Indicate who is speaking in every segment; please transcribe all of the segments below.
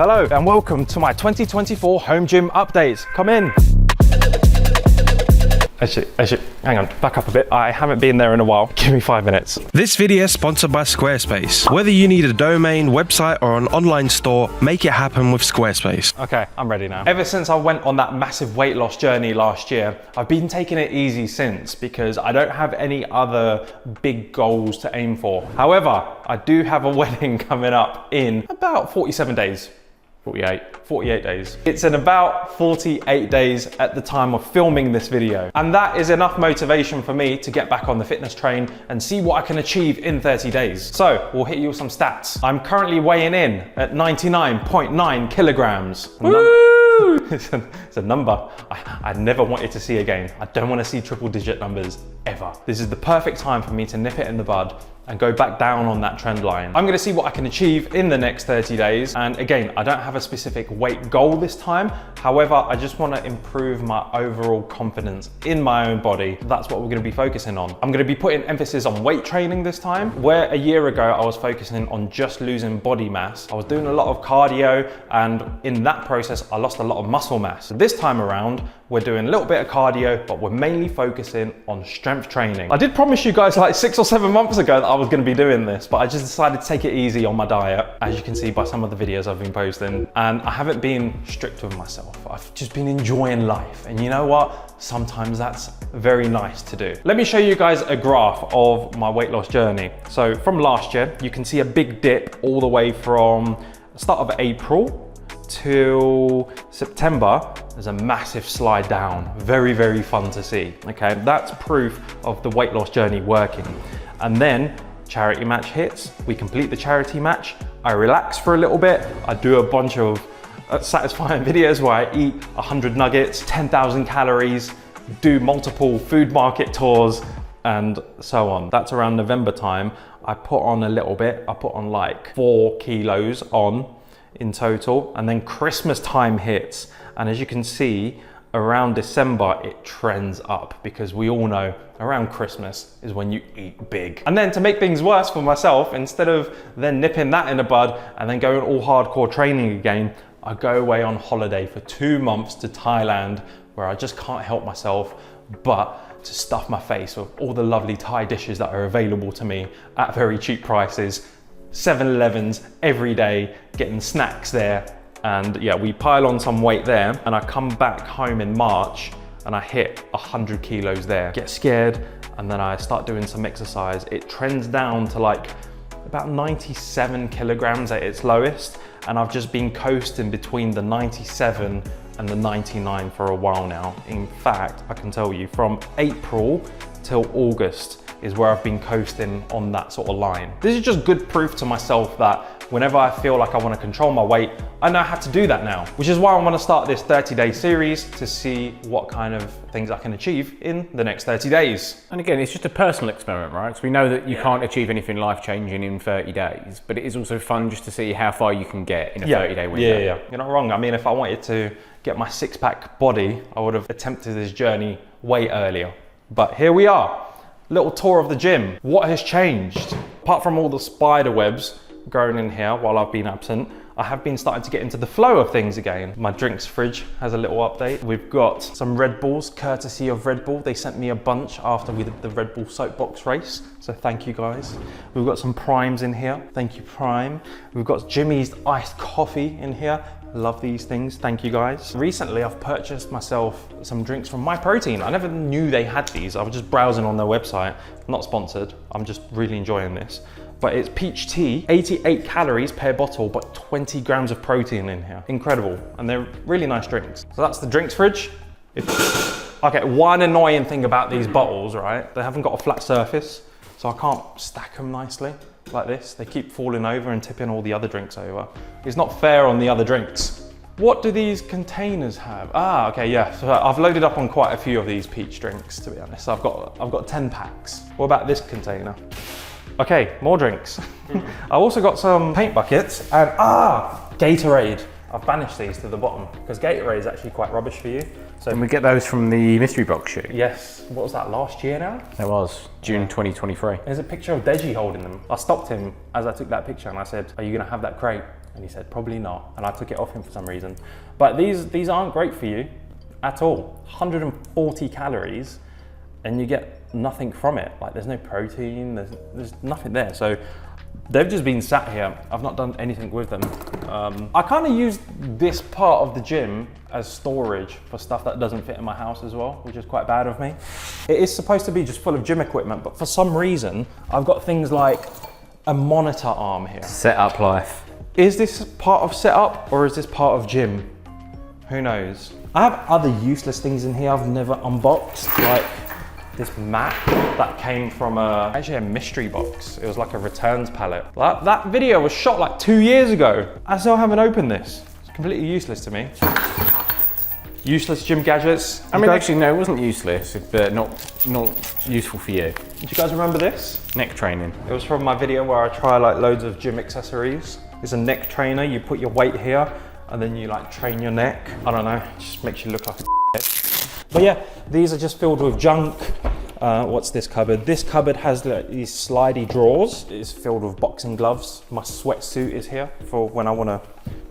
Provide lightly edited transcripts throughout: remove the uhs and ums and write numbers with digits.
Speaker 1: Hello and welcome to my 2024 home gym updates. Come in. Actually, hang on, back up a bit. I haven't been there in a while. Give me 5 minutes. This video is sponsored by Squarespace. Whether you need a domain, website, or an online store, make it happen with Squarespace. Okay, I'm ready now. Ever since I went on that massive weight loss journey last year, I've been taking it easy since because I don't have any other big goals to aim for. However, I do have a wedding coming up in about 47 days. 48 days. It's in about 48 days at the time of filming this video. And that is enough motivation for me to get back on the fitness train and see what I can achieve in 30 days. So we'll hit you with some stats. I'm currently weighing in at 99.9 kilograms. It's a number I never wanted to see again. I don't want to see triple digit numbers ever. This is the perfect time for me to nip it in the bud and go back down on that trend line. I'm gonna see what I can achieve in the next 30 days. And again, I don't have a specific weight goal this time. However, I just wanna improve my overall confidence in my own body. That's what we're gonna be focusing on. I'm gonna be putting emphasis on weight training this time, where a year ago, I was focusing on just losing body mass. I was doing a lot of cardio, and in that process, I lost a lot of muscle mass. So this time around, we're doing a little bit of cardio, but we're mainly focusing on strength training. I did promise you guys like 6 or 7 months ago that I was gonna be doing this, but I just decided to take it easy on my diet, as you can see by some of the videos I've been posting. And I haven't been strict with myself. I've just been enjoying life. And you know what? Sometimes that's very nice to do. Let me show you guys a graph of my weight loss journey. So from last year, you can see a big dip all the way from the start of April till September. There's a massive slide down. Very, very fun to see. Okay, that's proof of the weight loss journey working. And then charity match hits. We complete the charity match. I relax for a little bit. I do a bunch of satisfying videos where I eat 100 nuggets, 10,000 calories, do multiple food market tours, and so on. That's around November time. I put on a little bit. I put on like 4 kilos on in total. And then Christmas time hits. And as you can see, around December, it trends up because we all know around Christmas is when you eat big. And then to make things worse for myself, instead of then nipping that in the bud and then going all hardcore training again, I go away on holiday for 2 months to Thailand, where I just can't help myself but to stuff my face with all the lovely Thai dishes that are available to me at very cheap prices. 7-Elevens every day, getting snacks there. And yeah, we pile on some weight there, and I come back home in March and I hit 100 kilos there. Get scared, and then I start doing some exercise. It trends down to like about 97 kilograms at its lowest. And I've just been coasting between the 97 and the 99 for a while now. In fact, I can tell you from April till August is where I've been coasting on that sort of line. This is just good proof to myself that whenever I feel like I want to control my weight, I know how to do that now, which is why I want to start this 30-day series to see what kind of things I can achieve in the next 30 days.
Speaker 2: And again, it's just a personal experiment, right? Because we know that you can't achieve anything life-changing in 30 days, but it is also fun just to see how far you can get in a 30-day window.
Speaker 1: Yeah, you're not wrong. I mean, if I wanted to get my six-pack body, I would have attempted this journey way earlier. But here we are. Little tour of the gym. What has changed? Apart from all the spider webs growing in here while I've been absent, I have been starting to get into the flow of things again. My drinks fridge has a little update. We've got some Red Bulls, courtesy of Red Bull. They sent me a bunch after we did the Red Bull soapbox race. So thank you guys. We've got some Primes in here. Thank you, Prime. We've got Jimmy's iced coffee in here. Love these things, thank you guys. Recently, I've purchased myself some drinks from My Protein. I never knew they had these. I was just browsing on their website. Not sponsored, I'm just really enjoying this. But it's peach tea, 88 calories per bottle, but 20 grams of protein in here. Incredible, and they're really nice drinks. So that's the drinks fridge. Okay, one annoying thing about these bottles, right? They haven't got a flat surface, so I can't stack them nicely. Like this, they keep falling over and tipping all the other drinks over. It's not fair on the other drinks. What do these containers have? Ah, okay, yeah. So I've loaded up on quite a few of these peach drinks, to be honest. I've got 10 packs. What about this container? Okay, more drinks. I've also got some paint buckets and Gatorade. I've banished these to the bottom because Gatorade is actually quite rubbish for you.
Speaker 2: So we get those from the mystery box shoot?
Speaker 1: Yes. What was that, last year now?
Speaker 2: It was, June 2023.
Speaker 1: There's a picture of Deji holding them. I stopped him as I took that picture and I said, are you gonna have that crate? And he said, probably not. And I took it off him for some reason. But these aren't great for you at all. 140 calories and you get nothing from it. Like there's no protein, there's nothing there. So they've just been sat here. I've not done anything with them. I kind of use this part of the gym as storage for stuff that doesn't fit in my house as well, which is quite bad of me. It is supposed to be just full of gym equipment, but for some reason, I've got things like a monitor arm here.
Speaker 2: Set up life.
Speaker 1: Is this part of setup or is this part of gym? Who knows? I have other useless things in here I've never unboxed, like this mat that came from actually a mystery box. It was like a returns pallet. That video was shot like 2 years ago. I still haven't opened this. It's completely useless to me. Useless gym gadgets.
Speaker 2: I mean, actually, no, it wasn't useless, but not useful for you.
Speaker 1: Do you guys remember this?
Speaker 2: Neck training.
Speaker 1: It was from my video where I try like loads of gym accessories. It's a neck trainer. You put your weight here and then you like train your neck. I don't know, it just makes you look like a But yeah, these are just filled with junk. What's this cupboard? This cupboard has these slidey drawers. It's filled with boxing gloves. My sweatsuit is here for when I want to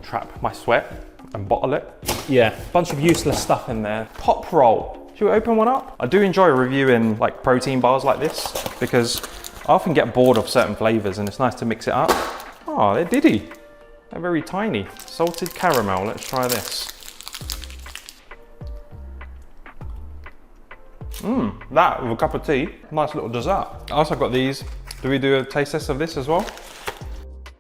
Speaker 1: trap my sweat and bottle it. Yeah, bunch of useless stuff in there. Pop roll. Should we open one up? I do enjoy reviewing like protein bars like this because I often get bored of certain flavors and it's nice to mix it up. Oh, they're Diddy. They're very tiny. Salted caramel. Let's try this. That with a cup of tea. Nice little dessert. I also got these. Do we do a taste test of this as well?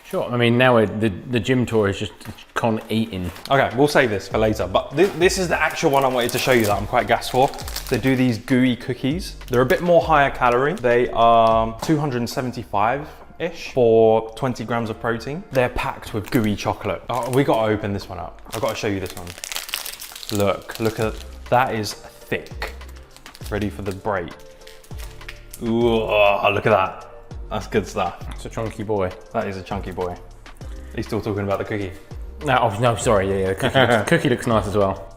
Speaker 2: Sure. I mean, now the gym tour is just con eating.
Speaker 1: Okay, we'll save this for later. But this is the actual one I wanted to show you that I'm quite gassed for. They do these gooey cookies. They're a bit more higher calorie. They are 275-ish for 20 grams of protein. They're packed with gooey chocolate. Oh, we got to open this one up. I've got to show you this one. Look at that. Is thick. Ready for the break. Ooh, look at that. That's good stuff.
Speaker 2: It's a chunky boy.
Speaker 1: That is a chunky boy. Are you still talking about the cookie?
Speaker 2: No, oh, no, sorry. Yeah, the cookie looks nice as well.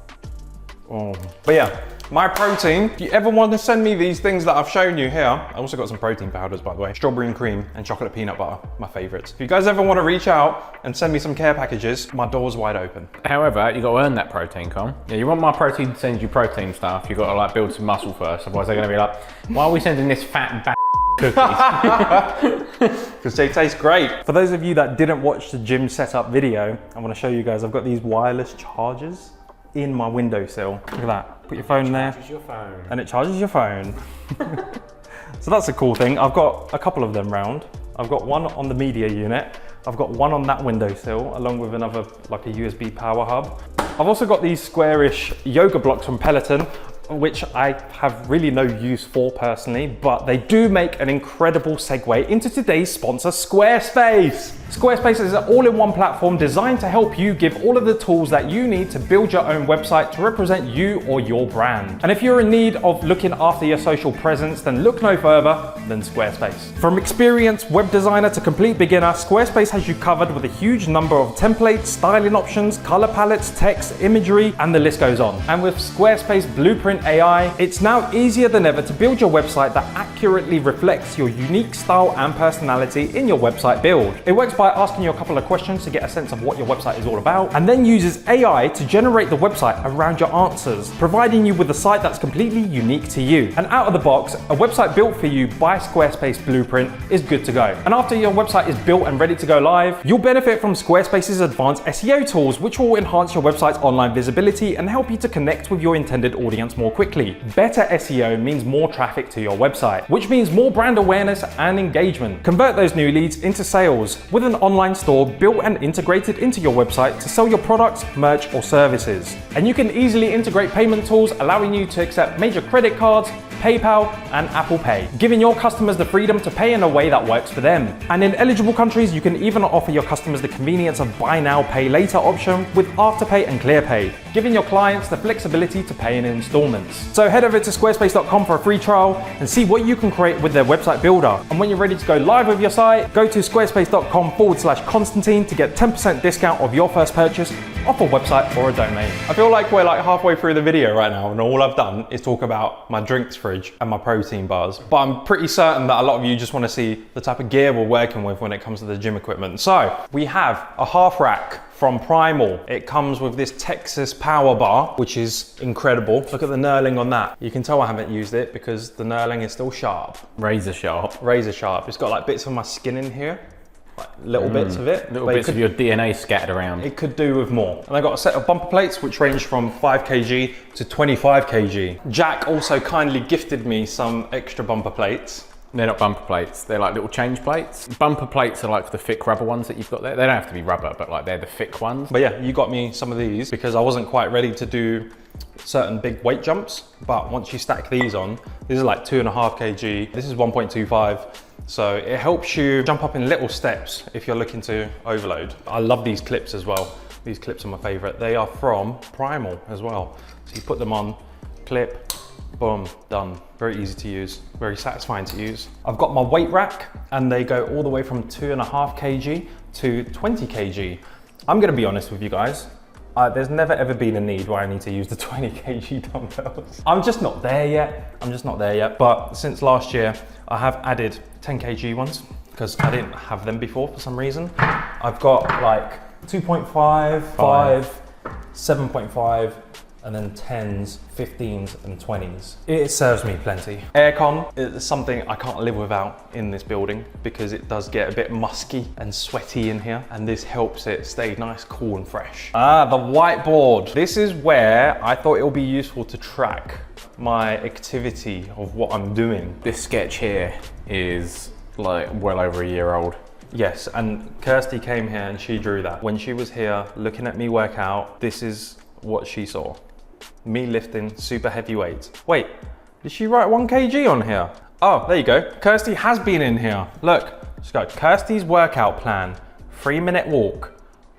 Speaker 1: Oh. But yeah, my protein. If you ever want to send me these things that I've shown you here, I also got some protein powders, by the way. Strawberry and cream and chocolate peanut butter, my favorites. If you guys ever want to reach out and send me some care packages, my door's wide open.
Speaker 2: However, you got to earn that protein, Con. Yeah, you want my protein to send you protein stuff, you got to like build some muscle first. Otherwise, they're going to be like, why are we sending this fat cookies?
Speaker 1: Because they taste great. For those of you that didn't watch the gym setup video, I want to show you guys, I've got these wireless chargers in my windowsill. Look at that. Put your phone there.
Speaker 2: Charges your phone.
Speaker 1: And it charges your phone. So that's a cool thing. I've got a couple of them round. I've got one on the media unit. I've got one on that windowsill, along with another, like a USB power hub. I've also got these squarish yoga blocks from Peloton, which I have really no use for personally, but they do make an incredible segue into today's sponsor, Squarespace. Squarespace is an all-in-one platform designed to help you give all of the tools that you need to build your own website to represent you or your brand. And if you're in need of looking after your social presence, then look no further than Squarespace. From experienced web designer to complete beginner, Squarespace has you covered with a huge number of templates, styling options, color palettes, text, imagery, and the list goes on. And with Squarespace Blueprint AI, it's now easier than ever to build your website that accurately reflects your unique style and personality in your website build. It works by asking you a couple of questions to get a sense of what your website is all about, and then uses AI to generate the website around your answers, providing you with a site that's completely unique to you. And out of the box, a website built for you by Squarespace Blueprint is good to go. And after your website is built and ready to go live, you'll benefit from Squarespace's advanced SEO tools, which will enhance your website's online visibility and help you to connect with your intended audience more quickly. Better SEO means more traffic to your website, which means more brand awareness and engagement. Convert those new leads into sales with an online store built and integrated into your website to sell your products, merch, or services. And you can easily integrate payment tools, allowing you to accept major credit cards, PayPal, and Apple Pay, giving your customers the freedom to pay in a way that works for them. And in eligible countries, you can even offer your customers the convenience of buy now, pay later option with Afterpay and ClearPay, giving your clients the flexibility to pay in installments. So head over to squarespace.com for a free trial and see what you can create with their website builder. And when you're ready to go live with your site, go to squarespace.com/Constantine to get 10% discount of your first purchase off a website or a domain. I feel like we're like halfway through the video right now and all I've done is talk about my drinks fridge and my protein bars. But I'm pretty certain that a lot of you just want to see the type of gear we're working with when it comes to the gym equipment. So we have a half rack from Primal. It comes with this Texas power bar, which is incredible. Look at the knurling on that. You can tell I haven't used it because the knurling is still sharp.
Speaker 2: Razor sharp.
Speaker 1: Razor sharp. It's got like bits of my skin in here. Like little bits of it.
Speaker 2: Little bits of your DNA scattered around.
Speaker 1: It could do with more. And I got a set of bumper plates which range from 5 kg to 25 kg. Jack also kindly gifted me some extra bumper plates.
Speaker 2: They're not bumper plates, they're like little change plates. Bumper plates are like the thick rubber ones that you've got there. They don't have to be rubber, but like they're the thick ones.
Speaker 1: But yeah, you got me some of these because I wasn't quite ready to do certain big weight jumps. But once you stack these on, these are like 2.5 kg. This is 1.25. So it helps you jump up in little steps if you're looking to overload. I love these clips as well. These clips are my favorite. They are from Primal as well. So you put them on, clip, boom, done. Very easy to use, very satisfying to use. I've got my weight rack and they go all the way from 2.5 kg to 20 kg. I'm gonna be honest with you guys. There's never ever been a need where I need to use the 20 kg dumbbells. I'm just not there yet. But since last year, I have added 10 kg ones because I didn't have them before for some reason. I've got like 2.5, 5, 7.5, and then 10s, 15s, and 20s. It serves me plenty. Aircon is something I can't live without in this building because it does get a bit musky and sweaty in here, and this helps it stay nice, cool, and fresh. The whiteboard. This is where I thought it would be useful to track my activity of what I'm doing.
Speaker 2: This sketch here is like well over a year old.
Speaker 1: Yes, and Kirsty came here and she drew that. When she was here looking at me work out, this is what she saw. Me lifting super heavy weights. Wait, did she write 1 kg on here? Oh, there you go. Kirsty has been in here. Look, let's go. Kirsty's workout plan. 3-minute walk,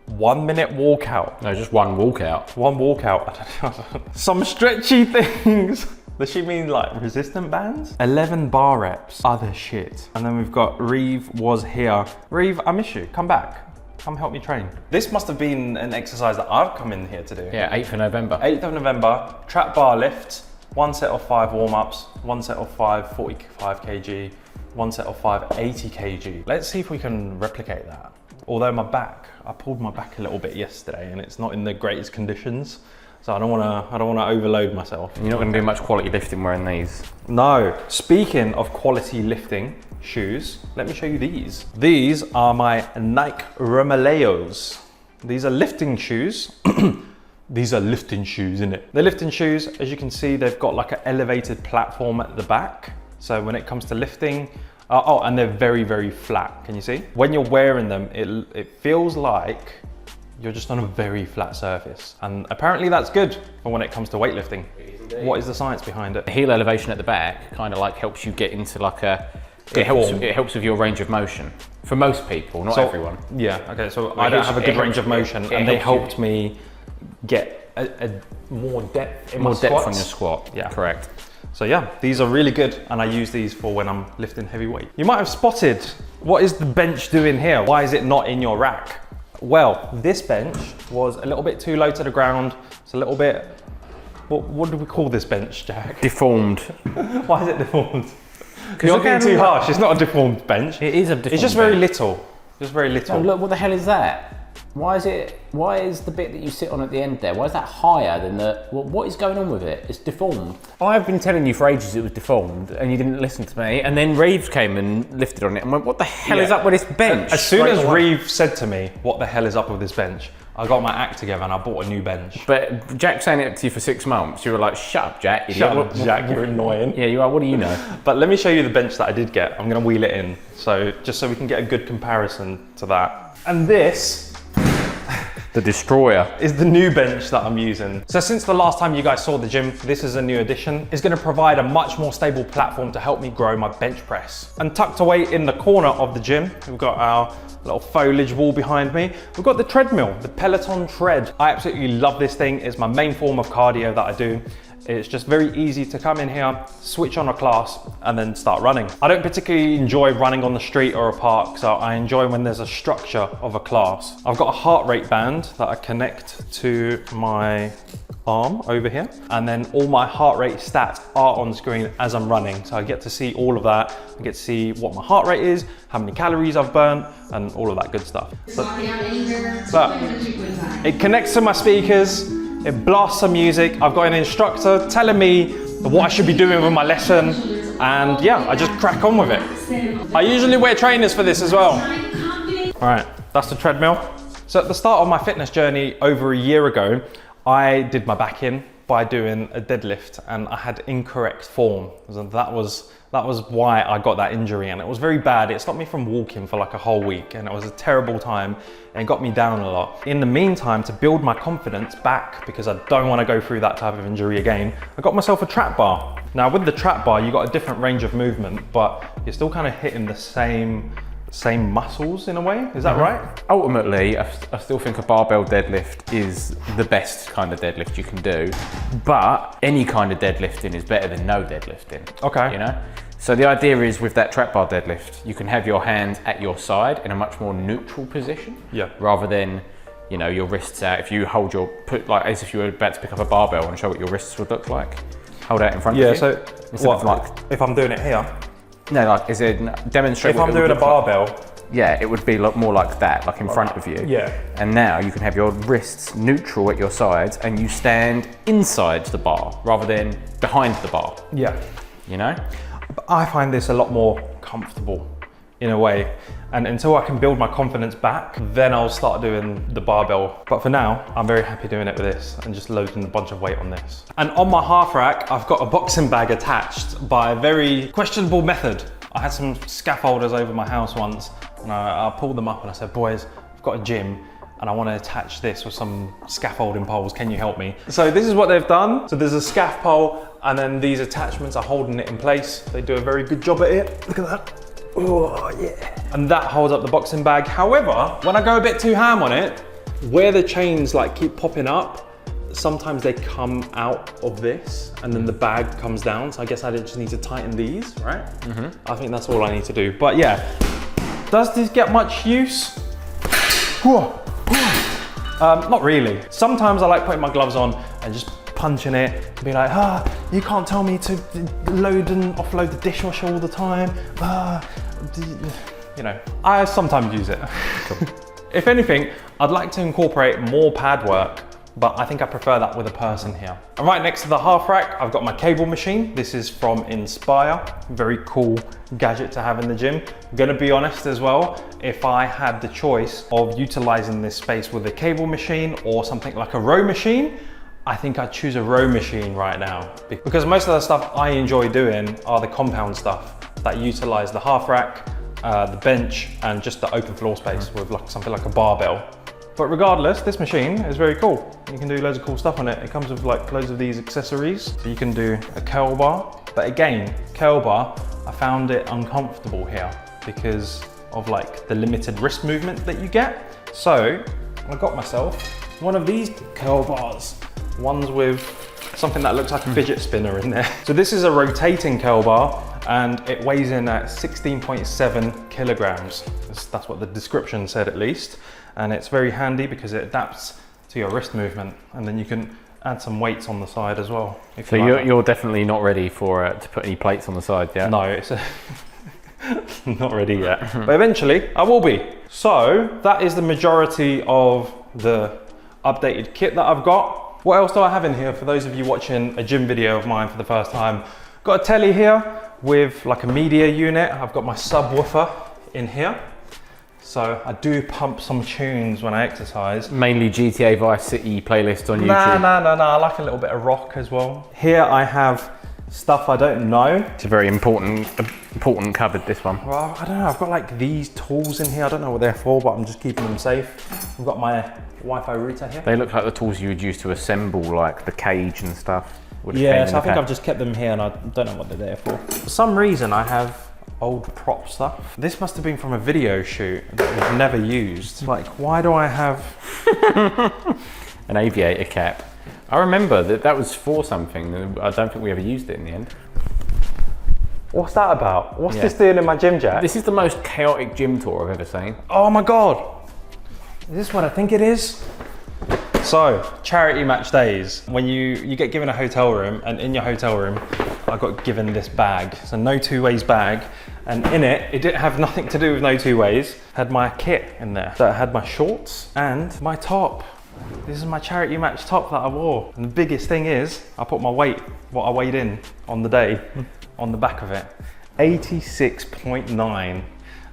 Speaker 1: 1 minute walkout.
Speaker 2: No, just one walkout.
Speaker 1: One walkout. Some stretchy things. Does she mean like resistant bands? 11 bar reps, other shit. And then we've got Reeve was here. Reeve, I miss you, come back. Come help me train. This must have been an exercise that I've come in here to do.
Speaker 2: Yeah, 8th of November.
Speaker 1: 8th of November, trap bar lift, 1 set of 5 warm-ups, 1 set of 5 45 kg, 1 set of 5 80 kg. Let's see if we can replicate that. Although I pulled my back a little bit yesterday and it's not in the greatest conditions. So I don't wanna overload myself.
Speaker 2: You're not gonna do much quality lifting wearing these.
Speaker 1: No. Speaking of quality lifting shoes, let me show you these. These are my Nike Romaleos. These are lifting shoes. These are lifting shoes, innit? They're lifting shoes. As you can see, they've got like an elevated platform at the back. So when it comes to lifting, and they're very, very flat. Can you see? When you're wearing them, it feels like you're just on a very flat surface. And apparently that's good for when it comes to weightlifting. What is the science behind it?
Speaker 2: The heel elevation at the back kind of like helps you get into like it helps with your range of motion. For most people, not everyone.
Speaker 1: Yeah, okay, so I don't have a good range of motion and they helped me get a more depth in my squats.
Speaker 2: Depth on your squat,
Speaker 1: yeah.
Speaker 2: Correct.
Speaker 1: So yeah, these are really good and I use these for when I'm lifting heavy weight. You might have spotted, what is the bench doing here? Why is it not in your rack? Well, this bench was a little bit too low to the ground. It's a little bit, what do we call this bench, Jack?
Speaker 2: Deformed.
Speaker 1: Why is it deformed? You're being too harsh. It's not a deformed bench.
Speaker 2: It is a deformed bench.
Speaker 1: It's just very little. Just very little.
Speaker 2: Oh, look, what the hell is that? Why is the bit that you sit on at the end there, why is that higher than what is going on with it? It's deformed. I've been telling you for ages it was deformed and you didn't listen to me. And then Reeves came and lifted on it and went, what the hell is up with this bench?
Speaker 1: As soon as Reeves said to me, what the hell is up with this bench? I got my act together and I bought a new bench.
Speaker 2: But Jack saying it to you for 6 months, you were like, shut up, Jack.
Speaker 1: Shut up, Jack, you're annoying.
Speaker 2: Yeah, you are, what do you know?
Speaker 1: But let me show you the bench that I did get. I'm gonna wheel it in. So just so we can get a good comparison to that. And this,
Speaker 2: the Destroyer,
Speaker 1: is the new bench that I'm using. So since the last time you guys saw the gym, this is a new addition. It's gonna provide a much more stable platform to help me grow my bench press. And tucked away in the corner of the gym, we've got our little foliage wall behind me. We've got the treadmill, the Peloton Tread. I absolutely love this thing. It's my main form of cardio that I do. It's just very easy to come in here, switch on a class, and then start running. I don't particularly enjoy running on the street or a park, so I enjoy when there's a structure of a class. I've got a heart rate band that I connect to my arm over here, and then all my heart rate stats are on screen as I'm running. So I get to see all of that. I get to see what my heart rate is, how many calories I've burnt, and all of that good stuff. But it connects to my speakers, it blasts some music. I've got an instructor telling me what I should be doing with my lesson, and yeah, I just crack on with it. I usually wear trainers for this as well. All right, that's the treadmill. So at the start of my fitness journey over a year ago, I did my back in by doing a deadlift, and I had incorrect form. That was why I got that injury, and it was very bad. It stopped me from walking for like a whole week, and it was a terrible time and got me down a lot. In the meantime, to build my confidence back, because I don't want to go through that type of injury again, I got myself a trap bar. Now with the trap bar, you got a different range of movement, but you're still kind of hitting the same muscles in a way, is that right?
Speaker 2: Ultimately, I still think a barbell deadlift is the best kind of deadlift you can do, but any kind of deadlifting is better than no deadlifting.
Speaker 1: Okay.
Speaker 2: You know? So the idea is with that trap bar deadlift, you can have your hands at your side in a much more neutral position.
Speaker 1: Yeah.
Speaker 2: Rather than, you know, your wrists out. If you hold like as if you were about to pick up a barbell and show what your wrists would look like. Hold out in front of you.
Speaker 1: Yeah, so what, if I'm doing it here?
Speaker 2: No, like, is it demonstrate?
Speaker 1: If I'm doing a barbell,
Speaker 2: yeah, it would be more like that, like in front of you.
Speaker 1: Yeah.
Speaker 2: And now you can have your wrists neutral at your sides, and you stand inside the bar rather than behind the bar.
Speaker 1: Yeah.
Speaker 2: You know?
Speaker 1: I find this a lot more comfortable in a way. And until I can build my confidence back, then I'll start doing the barbell. But for now, I'm very happy doing it with this and just loading a bunch of weight on this. And on my half rack, I've got a boxing bag attached by a very questionable method. I had some scaffolders over my house once, and I pulled them up and I said, boys, I've got a gym and I want to attach this with some scaffolding poles. Can you help me? So this is what they've done. So there's a scaff pole, and then these attachments are holding it in place. They do a very good job at it. Look at that. Oh yeah. And that holds up the boxing bag. However, when I go a bit too ham on it, where the chains like keep popping up, sometimes they come out of this and then the bag comes down. So I guess I just need to tighten these, right? I think that's all I need to do. But yeah, does this get much use? Not really. Sometimes I like putting my gloves on and just punching it and be like, you can't tell me to load and offload the dishwasher all the time. You know, I sometimes use it. If anything, I'd like to incorporate more pad work, but I think I prefer that with a person here. And right next to the half rack, I've got my cable machine. This is from Inspire. Very cool gadget to have in the gym. I'm gonna be honest as well, if I had the choice of utilizing this space with a cable machine or something like a row machine, I think I'd choose a row machine right now, because most of the stuff I enjoy doing are the compound stuff that utilize the half rack, the bench, and just the open floor space with like something like a barbell. But regardless, this machine is very cool. You can do loads of cool stuff on it. It comes with like loads of these accessories. So you can do a curl bar, but again, curl bar, I found it uncomfortable here because of like the limited wrist movement that you get. So I got myself one of these curl bars. One's with something that looks like a fidget spinner in there. So this is a rotating curl bar, and it weighs in at 16.7 kilograms. That's what the description said at least. And it's very handy because it adapts to your wrist movement, and then you can add some weights on the side as well.
Speaker 2: So you're definitely not ready for to put any plates on the side yet?
Speaker 1: No, it's not ready yet, but eventually I will be. So that is the majority of the updated kit that I've got. What else do I have in here for those of you watching a gym video of mine for the first time? Got a telly here with like a media unit. I've got my subwoofer in here. So I do pump some tunes when I exercise. Mainly GTA Vice City playlist on YouTube. No, I like a little bit of rock as well. Here I have stuff I don't know.
Speaker 2: It's a very important cupboard, this one.
Speaker 1: Well, I don't know, I've got like these tools in here. I don't know what they're for, but I'm just keeping them safe. I've got my Wi-Fi router here.
Speaker 2: They look like the tools you would use to assemble like the cage and stuff.
Speaker 1: Yeah, so I think I've just kept them here and I don't know what they're there for. For some reason I have old prop stuff. This must have been from a video shoot that we've never used. Like, why do I have
Speaker 2: an aviator cap? I remember that was for something. I don't think we ever used it in the end.
Speaker 1: What's that about? What's this doing in my gym, Jack?
Speaker 2: This is the most chaotic gym tour I've ever seen.
Speaker 1: Oh my God. Is this what I think it is? So, charity match days, when you get given a hotel room, and in your hotel room, I got given this bag. It's a no two ways bag, and in it didn't have nothing to do with no two ways. Had my kit in there. So it had my shorts and my top. This is my charity match top that I wore. And the biggest thing is, I put my weight, what I weighed in on the day, on the back of it. 86.9.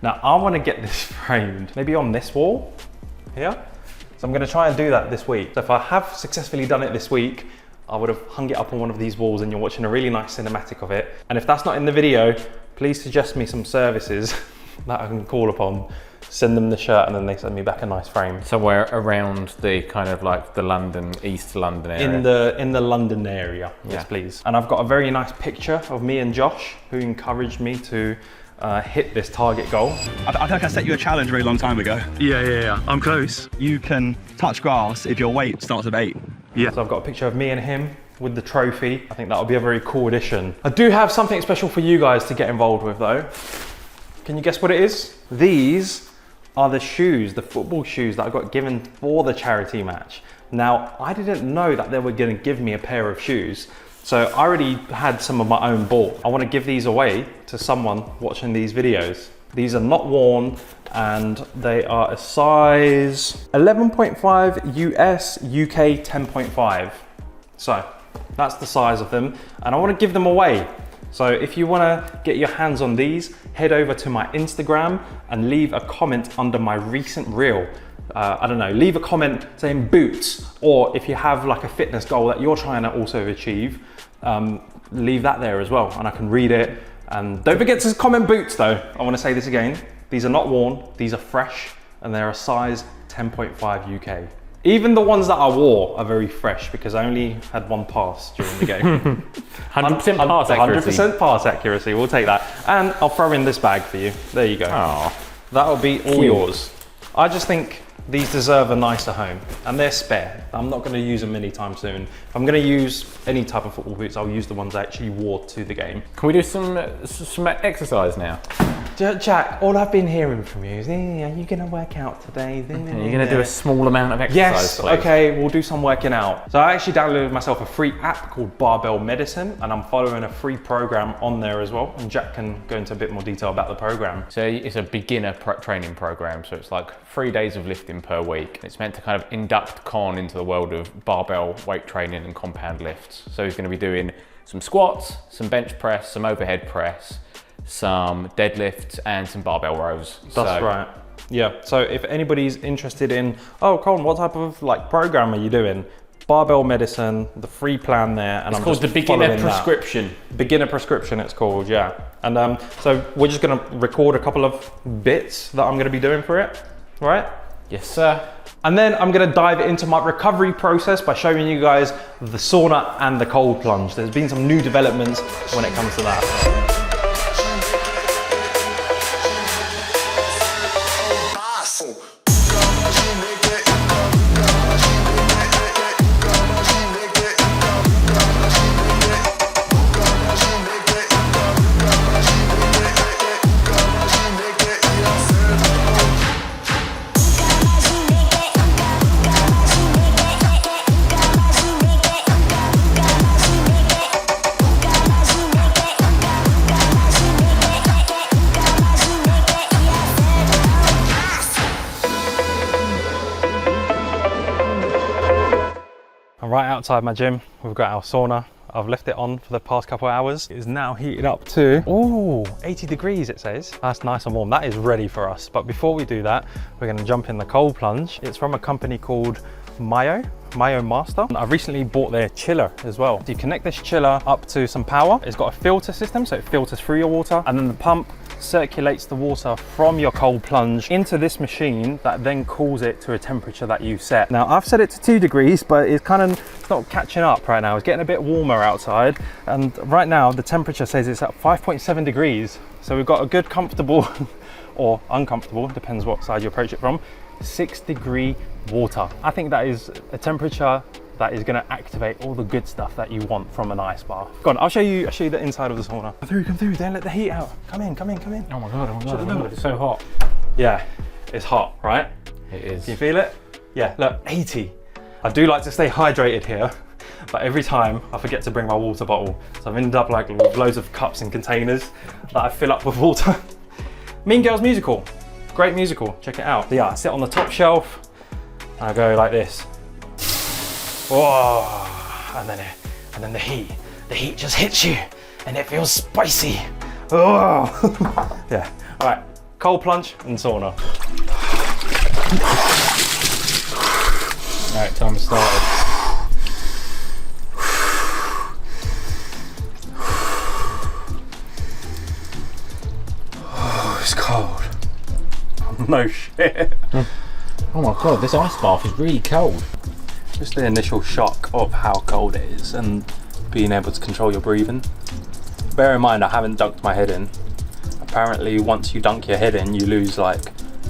Speaker 1: Now I want to get this framed, maybe on this wall here. So I'm going to try and do that this week. So if I have successfully done it this week, I would have hung it up on one of these walls and you're watching a really nice cinematic of it. And if that's not in the video, please suggest me some services that I can call upon. Send them the shirt and then they send me back a nice frame.
Speaker 2: Somewhere around the kind of like the London, East London area.
Speaker 1: In the London area, yes please. And I've got a very nice picture of me and Josh, who encouraged me to hit this target goal.
Speaker 3: I feel like I set you a challenge a very long time ago.
Speaker 1: Yeah. I'm close.
Speaker 3: You can touch grass if your weight starts with 8.
Speaker 1: Yeah. So I've got a picture of me and him with the trophy. I think that'll be a very cool addition. I do have something special for you guys to get involved with though. Can you guess what it is? These are the shoes, the football shoes that I got given for the charity match. Now, I didn't know that they were gonna give me a pair of shoes. So I already had some of my own bought. I want to give these away to someone watching these videos. These are not worn and they are a size 11.5 US, UK 10.5. So that's the size of them and I want to give them away. So if you want to get your hands on these, head over to my Instagram and leave a comment under my recent reel. I don't know, leave a comment saying boots, or if you have like a fitness goal that you're trying to also achieve, leave that there as well and I can read it. And don't forget to comment boots though. I want to say this again, these are not worn, these are fresh and they're a size 10.5 UK. Even the ones that I wore are very fresh because I only had one pass during the game.
Speaker 2: 100% pass accuracy.
Speaker 1: 100% pass accuracy, we'll take that. And I'll throw in this bag for you. There you go.
Speaker 2: Oh,
Speaker 1: that'll be all yours. I just think these deserve a nicer home and they're spare. I'm not going to use them anytime soon. If I'm going to use any type of football boots, I'll use the ones I actually wore to the game.
Speaker 2: can we do some exercise now?
Speaker 1: Jack, all I've been hearing from you is, are you going to work out today?
Speaker 2: You're going to do a small amount of exercise,
Speaker 1: yes,
Speaker 2: please.
Speaker 1: okay, we'll do some working out. So I actually downloaded myself a free app called Barbell Medicine and I'm following a free program on there as well. And Jack can go into a bit more detail about the program.
Speaker 2: So it's a beginner training program. So it's like 3 days of lifting per week. It's meant to kind of induct Con into the world of barbell weight training and compound lifts. So he's going to be doing some squats, some bench press, some overhead press, some deadlifts and some barbell rows.
Speaker 1: That's right. Yeah, so if anybody's interested in, oh Colin, what type of like program are you doing? Barbell Medicine, the free plan there. And
Speaker 2: it's called the beginner prescription.
Speaker 1: Beginner prescription it's called, yeah. And so we're just gonna record a couple of bits that I'm gonna be doing for it, right?
Speaker 2: Yes, sir.
Speaker 1: And then I'm gonna dive into my recovery process by showing you guys the sauna and the cold plunge. There's been some new developments when it comes to that. Right outside my gym, we've got our sauna. I've left it on for the past couple of hours. It is now heated up to 80 degrees it says. That's nice and warm. That is ready for us. But before we do that, we're gonna jump in the cold plunge. It's from a company called Mayo Master. I've recently bought their chiller as well. So you connect this chiller up to some power. It's got a filter system, so it filters through your water. And then the pump circulates the water from your cold plunge into this machine that then cools it to a temperature that you set. Now I've set it to 2 degrees, but it's not catching up right now. It's getting a bit warmer outside. And right now the temperature says it's at 5.7 degrees. So we've got a good comfortable or uncomfortable, depends what side you approach it from, 6 degree water. I think that is a temperature that is going to activate all the good stuff that you want from an ice bath. Go on, I'll show you the inside of the sauna. Come through, don't let the heat out. Come in.
Speaker 2: Oh my god, oh my god, it's so hot.
Speaker 1: Yeah, it's hot, right?
Speaker 2: It is.
Speaker 1: Can you feel it? Yeah, look, 80. I do like to stay hydrated here, but every time I forget to bring my water bottle. So I've ended up like with loads of cups and containers that I fill up with water. Mean Girls musical, great musical, check it out. Yeah, I sit on the top shelf and I go like this. Whoa, and then the heat just hits you and it feels spicy. Oh, yeah, all right, cold plunge and sauna.
Speaker 2: Alright, time to start.
Speaker 1: Oh, it's cold. No shit.
Speaker 2: Oh my god, this ice bath is really cold.
Speaker 1: Just the initial shock of how cold it is and being able to control your breathing. Bear in mind, I haven't dunked my head in. Apparently, once you dunk your head in, you lose like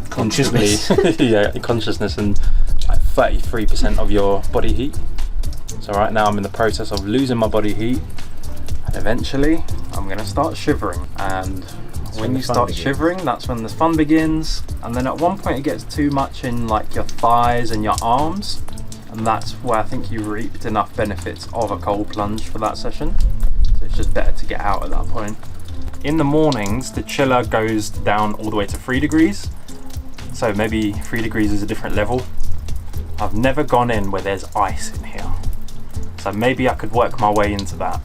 Speaker 2: Consciousness.
Speaker 1: yeah, consciousness and like 33% of your body heat. So right now I'm in the process of losing my body heat, and eventually I'm gonna start shivering. And when you start shivering, that's when the fun begins. And then at one point it gets too much in like your thighs and your arms, and that's where I think you reaped enough benefits of a cold plunge for that session. So it's just better to get out at that point. In the mornings, the chiller goes down all the way to 3 degrees. So maybe 3 degrees is a different level. I've never gone in where there's ice in here. So maybe I could work my way into that.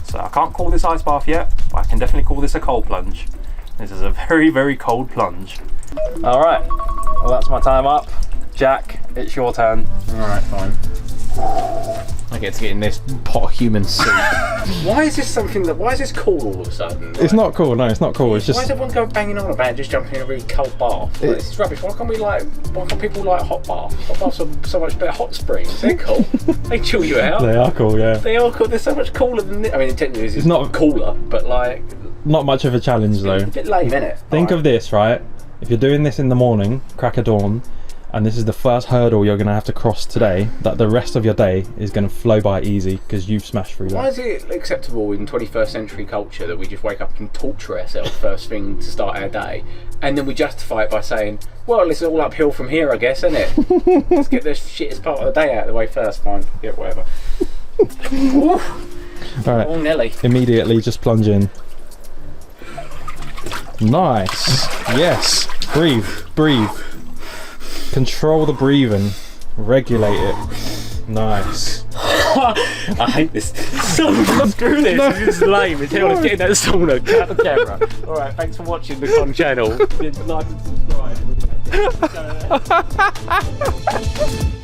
Speaker 1: So I can't call this ice bath yet, but I can definitely call this a cold plunge. This is a very, very cold plunge. All right, well that's my time up. Jack, it's your turn.
Speaker 2: Alright, fine. I get to get in this pot of human soup. Why is this cool all of a sudden?
Speaker 1: It's not cool, no, it's not cool. It's
Speaker 2: Why
Speaker 1: just,
Speaker 2: does everyone go banging on about just jumping in a really cold bath? Like, this is rubbish. Why can't people like hot baths? Hot baths are so much better. Hot springs, they're cool. They chill you out.
Speaker 1: they are cool, yeah.
Speaker 2: They are cool. They're so much cooler than this. I mean, technically it's not cooler, but like...
Speaker 1: Not much of a challenge though.
Speaker 2: It's a bit lame, isn't it?
Speaker 1: Think of this, right? If you're doing this in the morning, crack of dawn, and this is the first hurdle you're going to have to cross today, that the rest of your day is going to flow by easy because you've smashed through that.
Speaker 2: Why is it acceptable in 21st century culture that we just wake up and torture ourselves first thing to start our day, and then we justify it by saying, well, it's all uphill from here, I guess, isn't it? Let's get the shittest part of the day out of the way first. Fine, yeah, whatever.
Speaker 1: Alright,
Speaker 2: Oh, Nelly.
Speaker 1: immediately just plunge in. Nice. Yes. Breathe. Control the breathing. Regulate it. Nice.
Speaker 2: I hate this. Screw this. This is lame. It's hell. Let's get in that sauna. Get out the camera. Alright, thanks for watching the Con channel. Like and subscribe.